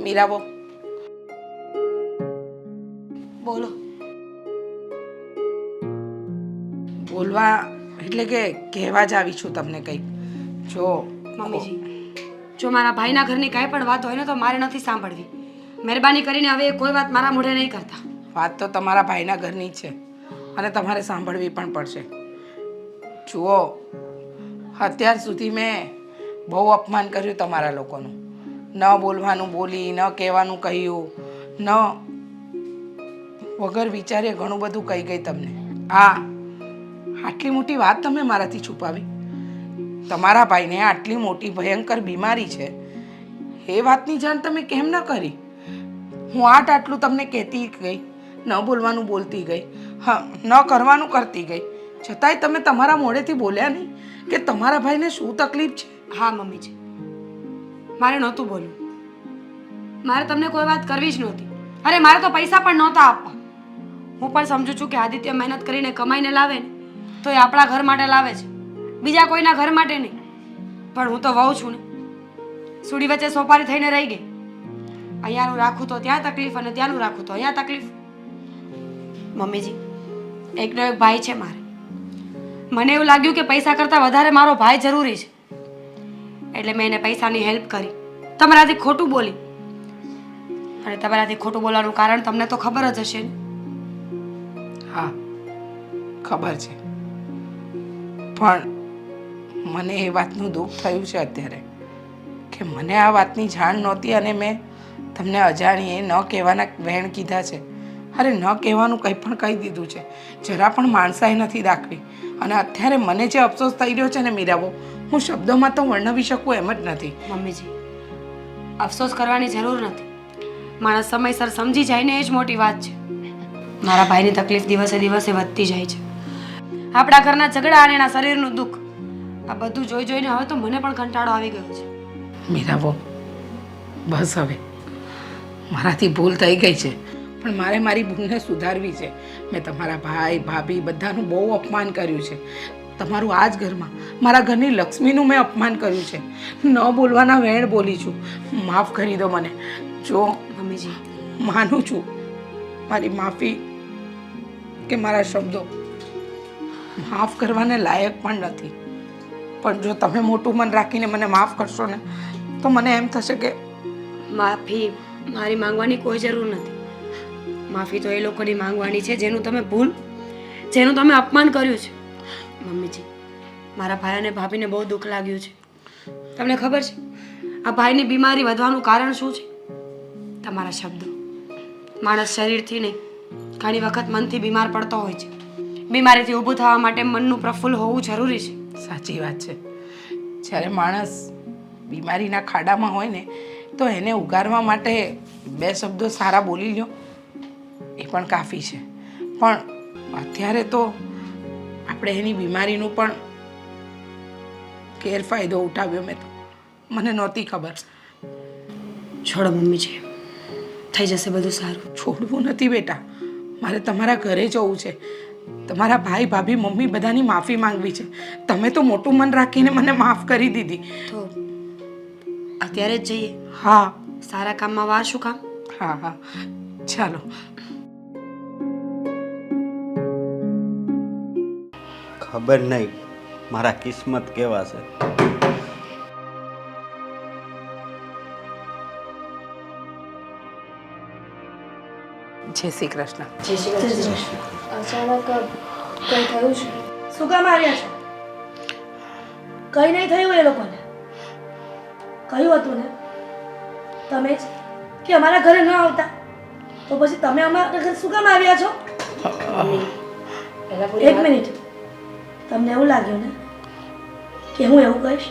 મીરાબો, બોલો. બોલવા એટલે કે કહેવા જ આવી છું તમને કંઈક. જો મમ્મીજી, જો મારા ભાઈના ઘરની કાંઈ પણ વાત હોય ને તો મારે નથી સાંભળવી. મહેરબાની કરીને હવે એ કોઈ વાત મારા મોઢે નહીં કરતા. વાત તો તમારા ભાઈના ઘરની જ છે અને તમારે સાંભળવી પણ પડશે. જુઓ, અત્યાર સુધી મેં બહુ અપમાન કર્યું તમારા લોકોનું. ન બોલવાનું બોલી, ન કહેવાનું કહ્યું, ન વગર વિચારે ઘણું બધું કહી ગઈ તમને. આટલી મોટી વાત તમે મારાથી છુપાવી? તમારા ભાઈને આટલી મોટી ભયંકર બીમારી છે એ વાતની જાણ તમે કેમ ન કરી? હું આટલું તમને કહેતી ગઈ, ન બોલવાનું બોલતી ગઈ, હા, ન કરવાનું કરતી ગઈ, છતાંય તમે તમારા મોઢેથી બોલ્યા નહીં કે તમારા ભાઈને શું તકલીફ છે? હા મમ્મીજી, મારે નહોતું બોલવું. મારે તમને કોઈ વાત કરવી જ નહોતી. અરે મારે તો પૈસા પણ નહોતા આપવા. હું પણ સમજુ છું કે આદિત્ય મહેનત કરીને કમાઈને લાવે ને તો એ આપણા ઘર માટે લાવે છે, બીજા કોઈના ઘર માટે નહીં. પણ હું તો વહુ છું ને, સુડી વચ્ચે સોપારી થઈને રહી ગઈ. અહીંયાનું રાખું તો ત્યાં તકલીફ અને ત્યાંનું રાખું તો અહીંયા તકલીફ. મમ્મીજી, એકનો એક ભાઈ છે મારે. મને એવું લાગ્યું કે પૈસા કરતાં વધારે મારો ભાઈ જરૂરી છે, એટલે મેં એને પૈસાની હેલ્પ કરી. તમારાથી ખોટું બોલી, અને તમારાથી ખોટું બોલવાનું કારણ તમને તો ખબર જ હશે ને. હા, ખબર છે, પણ મને એ વાતનું દુઃખ થયું છે અત્યારે કે મને આ વાતની જાણ નહોતી અને મેં તમને અજાણીએ ન કહેવાના વહેણ કીધા છે. અરે ન કહેવાનું કંઈ પણ કહી દીધું છે, જરા પણ માણસાઈ નથી દાખવી. અને અત્યારે મને જે અફસોસ થઈ રહ્યો છે ને મીરાબો, હું શબ્દોમાં તો વર્ણવી શકું એમ જ નથી. મમ્મીજી, અફસોસ કરવાની જરૂર નથી. માણસ સમયસર સમજી જાય ને એ જ મોટી વાત છે. મારા ભાઈની તકલીફ દિવસે દિવસે વધતી જાય છે. આપણા ઘરના ઝઘડા અને એના શરીરનું દુઃખ, આ બધું જોઈ જોઈને હવે તો મને પણ કંટાળો આવી ગયો છે. મીરાબો, બસ હવે મારાથી ભૂલ થઈ ગઈ છે, પણ મારે મારી ભૂલને સુધારવી છે. મેં તમારા ભાઈ ભાભી બધાનું બહુ અપમાન કર્યું છે. તમારું આ જ ઘરમાં મારા ઘરની લક્ષ્મીનું મેં અપમાન કર્યું છે. ન બોલવાના વેણ બોલી છું. માફ કરી દો મને. જો મમ્મીજી, માનું છું મારી માફી કે મારા શબ્દો માફ કરવાને લાયક પણ નથી, પણ જો તમે મોટું મન રાખીને મને માફ કરશો ને તો મને એમ થશે કે માફી મારી માંગવાની કોઈ જરૂર નથી. માફી તો એ લોકોની માંગવાની છે જેનું તમે અપમાન કર્યું છે. મમ્મીજી, મારા ભાઈ અને ભાભીને બહુ દુઃખ લાગ્યું છે. તમને ખબર છે આ ભાઈની બીમારી વધવાનું કારણ શું છે? તમારા શબ્દો. માણસ શરીરથી નહીં, ઘણી વખત મનથી બીમાર પડતો હોય છે. બીમારીથી ઊભું થવા માટે મનનું પ્રફુલ્લ હોવું જરૂરી છે. સાચી વાત છે. જ્યારે માણસ બીમારીના ખાડામાં હોય ને તો એને ઉગારવા માટે બે શબ્દો સારા બોલી લ્યો એ પણ કાફી છે. પણ અત્યારે તો આપણે એની બીમારીનું પણ ગેરફાયદો ઉઠાવ્યો. મેં તો મને નહોતી ખબર. છોડો મમ્મીજી, થઈ જશે બધું સારું. છોડવું નથી બેટા, મારે તમારા ઘરે જવું છે. તમારા ભાઈ ભાભી મમ્મી બધાની માફી માંગવી છે. તમે તો મોટું મન રાખીને મને માફ કરી દીધી. તો અત્યારે જ જઈએ? હા. સારા કામમાં વાર શું કામ? હા હા, ચાલો. ખબર નહીં મારા કિસ્મત કેવા છે. જય શ્રી કૃષ્ણ. જય શ્રી કૃષ્ણ. અચાનક કંઈ થયું છે? શું કામ આવ્યા છો? કંઈ નહીં થયું એ લોકોને. કહ્યું હતું ને તમે જ કે અમારા ઘરે ન આવતા, તો પછી તમે અમારા ઘરે શું કામ આવ્યા છો? એક મિનિટ, તમને એવું લાગ્યું ને કે હું એવું કહીશ?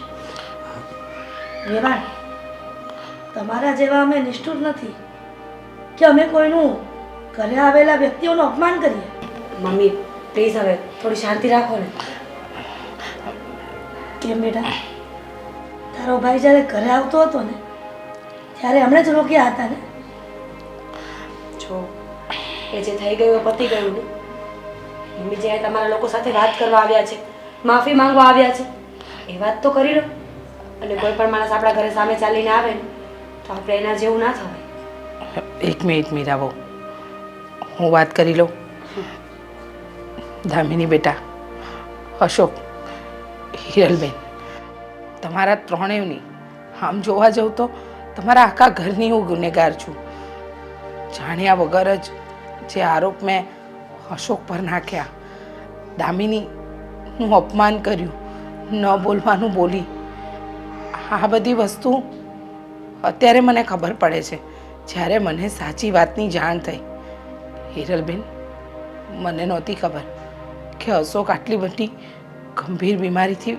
વેવાણ, તમારા જેવા અમે નિષ્ઠુર નથી કે અમે કોઈનું ઘરે આવેલા વ્યક્તિઓનું અપમાન કરીએ. મમ્મી પ્લીઝ હવે થોડી શાંતિ રાખો ને. કેમ બેટા, તારો ભાઈ જ્યારે ઘરે આવતો હતો ને ત્યારે હમણાં જ રોક્યા હતા ને? જો એ જે થઈ ગયું એ પતી ગયું ને. મમ્મી જ્યારે તમારા લોકો સાથે વાત કરવા આવ્યા છે, માફી માંગવા આવ્યા છે, એ વાત તો કરી લો. અને કોઈ પણ માણસ આપણા ઘરે સામે ચાલીને આવે ને આપણે એના જેવું ના થવાય. એક મિનિટ મીરા બહુ, હું વાત કરી લઉં. દામિની બેટા, અશોક, હિરલબેન, તમારા ત્રણેયની આમ જોવા જાઉં તો તમારા આખા ઘરની હું ગુનેગાર છું. જાણ્યા વગર જ જે આરોપ મેં અશોક પર નાખ્યા, દામિનીનું અપમાન કર્યું, ન બોલવાનું બોલી, આ બધી વસ્તુ અત્યારે મને ખબર પડે છે જ્યારે મને સાચી વાતની જાણ થઈ. હિરલબેન, મને નહોતી ખબર કે અશોક આટલી બધી ગંભીર બીમારીથી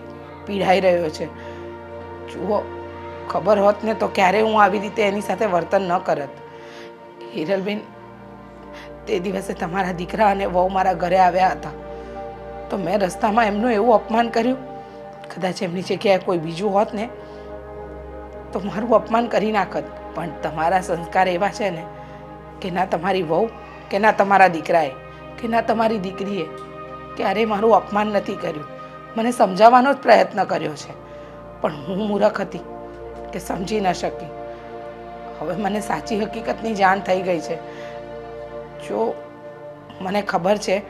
પીડાઈ રહ્યો છે. જુઓ, ખબર હોત ને તો ક્યારે હું આવી રીતે એની સાથે વર્તન ન કરત. હિરલબેન, તે દિવસે તમારા દીકરા અને વહુ મારા ઘરે આવ્યા હતા તો મેં રસ્તામાં એમનું એવું અપમાન કર્યું. કદાચ એમની જગ્યાએ કોઈ બીજું હોત ને તો મારું અપમાન કરી નાખત. પણ તમારા સંસ્કાર એવા છે ને કે ના તમારી વહુ કે ના તમારા દીકરાએ કે ના તમારી દીકરીએ ક્યારેય મારું અપમાન નથી કર્યું. મને સમજાવવાનો જ પ્રયત્ન કર્યો છે પણ હું મૂર્ખ હતી કે સમજી ન શકી. હવે મને સાચી હકીકતની જાણ થઈ ગઈ છે. જો મને ખબર છે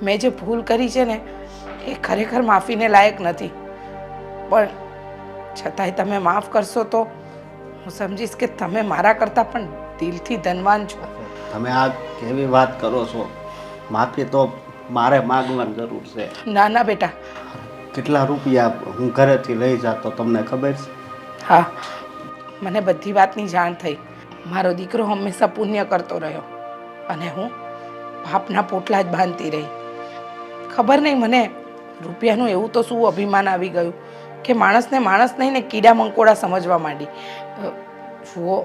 મેં જે ભૂલ કરી છે ને એ ખરેખર માફીને લાયક નથી, પણ છતાંય તમે માફ કરશો તો હું સમજીશ કે તમે મારા કરતાં પણ દિલથી ધનવાન છો. તમે આ કેવી વાત કરો છો? માફી તો મારે માગવાની જરૂર છે. ના ના બેટા. કેટલા રૂપિયા હું ઘરેથી લઈ જતો તમને ખબર છે? હા, મને બધી વાતની જાણ થઈ. મારો દીકરો હંમેશા પુણ્ય કરતો રહ્યો અને હું પાપના પોટલા જ બાંધતી રહી. ખબર નહીં મને રૂપિયાનું એવું તો શું અભિમાન આવી ગયું કે માણસને માણસ નહીં ને કીડા મંકોડા સમજવા માંડી. જુઓ,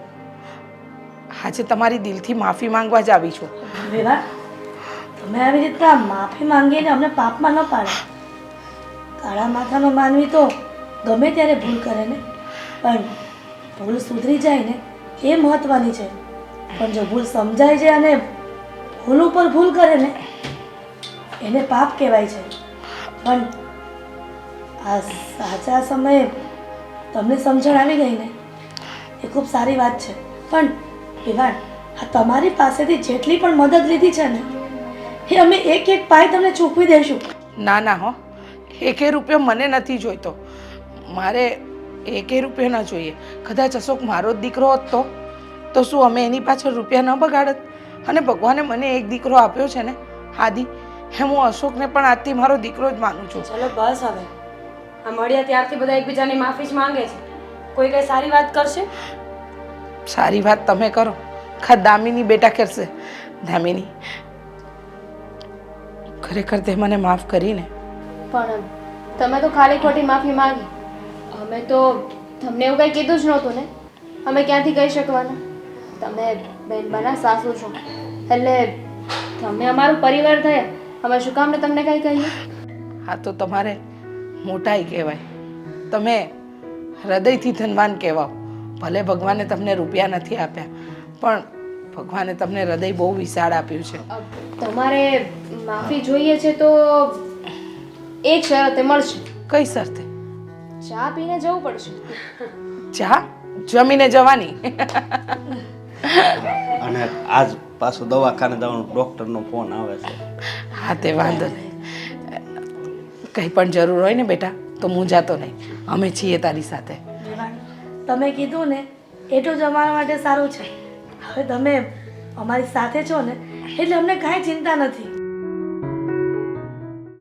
આજે તમારી દિલથી માફી માંગવા જ આવી છું. વિવાહ, તમે આવી રીતના માફી માંગીને અમને પાપમાં ન પાડે. કાળા માથાનો માનવી તો ગમે ત્યારે ભૂલ કરે ને, પણ ભૂલ સુધરી જાય ને એ મહત્વની છે. પણ જો ભૂલ સમજાય છે અને ભૂલ ઉપર ભૂલ કરે ને એને પાપ કહેવાય છે. પણ આ સાચા સમયે તમને સમજણ આવી ગઈ ને એ ખૂબ સારી વાત છે. પણ વિવાન, આ તમારી પાસેથી જેટલી પણ મદદ લીધી છે ને એ અમે એક એક પાય તમને ચૂકવી દઈશું. ના ના હો, એકે રૂપિયો મને નથી જોઈતો. મારે એકે રૂપિયો ન જોઈએ. કદાચ અશોક મારો જ દીકરો હોત તો શું અમે એની પાછળ રૂપિયા ન બગાડત? અને ભગવાને મને એક દીકરો આપ્યો છે ને આદિ, એમ હું અશોકને પણ આજથી મારો દીકરો જ માનું છું. ચલો બસ હવે, આ મળ્યા ત્યારથી બધા એકબીજાની માફી જ માંગે છે. કોઈ કઈ સારી વાત કરશે? સારી વાત તમે કરો, દામિની બેટા કરશે. દામિની, ખરેખર તે મને માફ કરીને. પણ તમે તો ખાલી ખોટી માફી માંગી. અમે તો તમને એવું કંઈ કીધું જ નહોતું ને. અમે ક્યાંથી કહી શકવાના? તમે બેનબાના સાસુ છો એટલે તમે અમારું પરિવાર થયા. અમે શું કામને તમને કંઈ કહીએ? હા તો તમારે મોટાઈ કહેવાય. તમે હૃદયથી ધનવાન કહેવાઓ. ભલે ભગવાને તમને રૂપિયા નથી આપ્યા પણ ભગવાને તમને હૃદય બહુ વિશાળ આપ્યું છે. તમારે માફી જોઈએ છે તો એક શરતે મળશે. કઈ શરતે? ચા પીને જવું પડશે. ચા જમીને જવાની? અને આજ પાછું દવાખાને જવાનું ડૉક્ટરનો ફોન આવે છે. હા તે વાંધો નહીં. કંઈ પણ જરૂર હોય ને બેટા તો હું જાતો નહીં, અમે છીએ તારી સાથે. વિવાન, તમે કીધું ને એટલું જ અમારા માટે સારું છે. હવે તમે અમારી સાથે છો ને એટલે અમને કાંઈ ચિંતા નથી.